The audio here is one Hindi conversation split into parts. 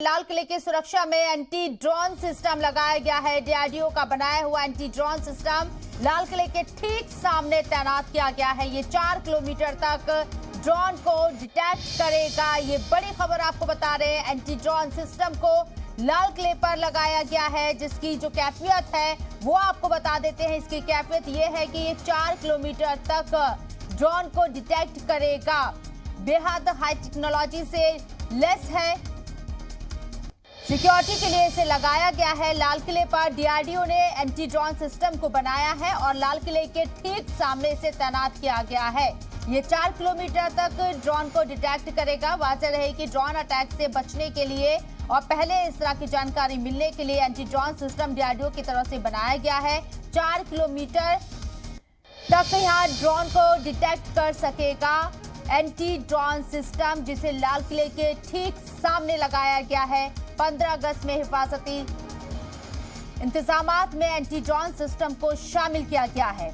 लाल किले की सुरक्षा में एंटी ड्रोन सिस्टम लगाया गया है। डीआरडीओ का बनाया हुआ एंटी ड्रोन सिस्टम लाल किले के ठीक सामने तैनात किया गया है। ये 4 किलोमीटर तक ड्रोन को डिटेक्ट करेगा। ये बड़ी खबर आपको बता रहे हैं। एंटी ड्रोन सिस्टम को लाल किले पर लगाया गया है, जिसकी जो कैफियत है वो आपको बता देते हैं। इसकी कैफियत ये है कि ये 4 किलोमीटर तक ड्रोन को डिटेक्ट करेगा। बेहद हाई टेक्नोलॉजी से लेस है। सिक्योरिटी के लिए इसे लगाया गया है। लाल किले पर डीआरडीओ ने एंटी ड्रोन सिस्टम को बनाया है और लाल किले के ठीक सामने इसे तैनात किया गया है। ये 4 किलोमीटर तक ड्रोन को डिटेक्ट करेगा। वाज़ेह रहे कि ड्रोन अटैक से बचने के लिए और पहले इस तरह की जानकारी मिलने के लिए एंटी ड्रोन सिस्टम डीआरडीओ की तरफ से बनाया गया है। 4 किलोमीटर तक यहाँ ड्रोन को डिटेक्ट कर सकेगा एंटी ड्रोन सिस्टम, जिसे लाल किले के ठीक सामने लगाया गया है। 15 अगस्त में हिफाजती इंतजामात में एंटी ड्रोन सिस्टम को शामिल किया गया है।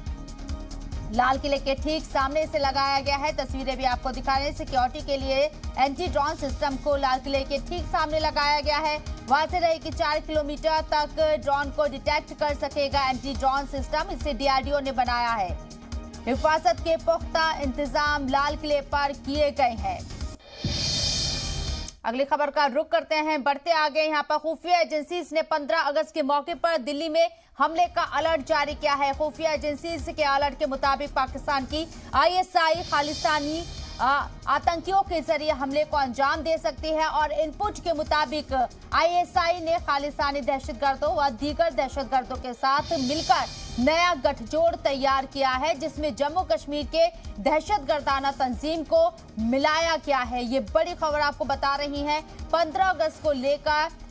लाल किले के ठीक सामने से लगाया गया है। तस्वीरें भी आपको दिखा रहे हैं। सिक्योरिटी के लिए एंटी ड्रोन सिस्टम को लाल किले के ठीक सामने लगाया गया है। वाज़ेह रहे कि 4 किलोमीटर तक ड्रोन को डिटेक्ट कर सकेगा एंटी ड्रोन सिस्टम। इसे डीआरडीओ ने बनाया है। हिफाजत के पुख्ता इंतजाम लाल किले पर किए गए हैं। अगली खबर का रुख करते हैं, बढ़ते आगे। यहाँ पर खुफिया एजेंसीज ने 15 अगस्त के मौके पर दिल्ली में हमले का अलर्ट जारी किया है। खुफिया एजेंसीज के अलर्ट के मुताबिक पाकिस्तान की आईएसआई खालिस्तानी आतंकियों के जरिए हमले को अंजाम दे सकती है और इनपुट के मुताबिक आईएसआई ने खालिस्तानी दहशतगर्दों व दीगर दहशतगर्दों के साथ मिलकर नया गठजोड़ तैयार किया है, जिसमें जम्मू कश्मीर के दहशतगर्दाना तंजीम को मिलाया गया है। ये बड़ी खबर आपको बता रही है। 15 अगस्त को लेकर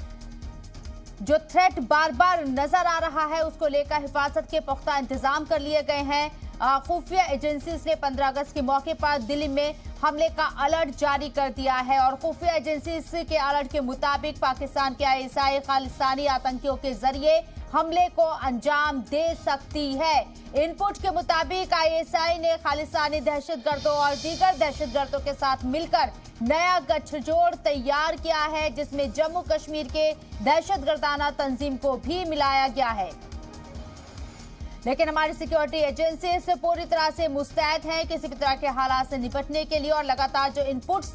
जो थ्रेट बार बार नजर आ रहा है, उसको लेकर हिफाजत के पुख्ता इंतजाम कर लिए गए हैं। खुफिया एजेंसीज ने 15 अगस्त के मौके पर दिल्ली में हमले का अलर्ट जारी कर दिया है और खुफिया एजेंसीज के अलर्ट के मुताबिक पाकिस्तान के आईएसआई खालिस्तानी आतंकियों के जरिए हमले को अंजाम दे सकती है। इनपुट के मुताबिक आईएसआई ने खालिस्तानी दहशतगर्दों और दीगर दहशतगर्दों के साथ मिलकर नया गठजोड़ तैयार किया है, जिसमें जम्मू कश्मीर के दहशतगर्दाना तंजीम को भी मिलाया गया है। लेकिन हमारी सिक्योरिटी एजेंसी से पूरी तरह से मुस्तैद हैं किसी भी तरह के हालात से निपटने के लिए और लगातार जो इनपुट्स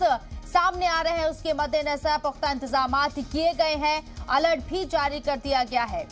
सामने आ रहे हैं उसके मद्देनजर पुख्ता इंतजामात किए गए हैं। अलर्ट भी जारी कर दिया गया है।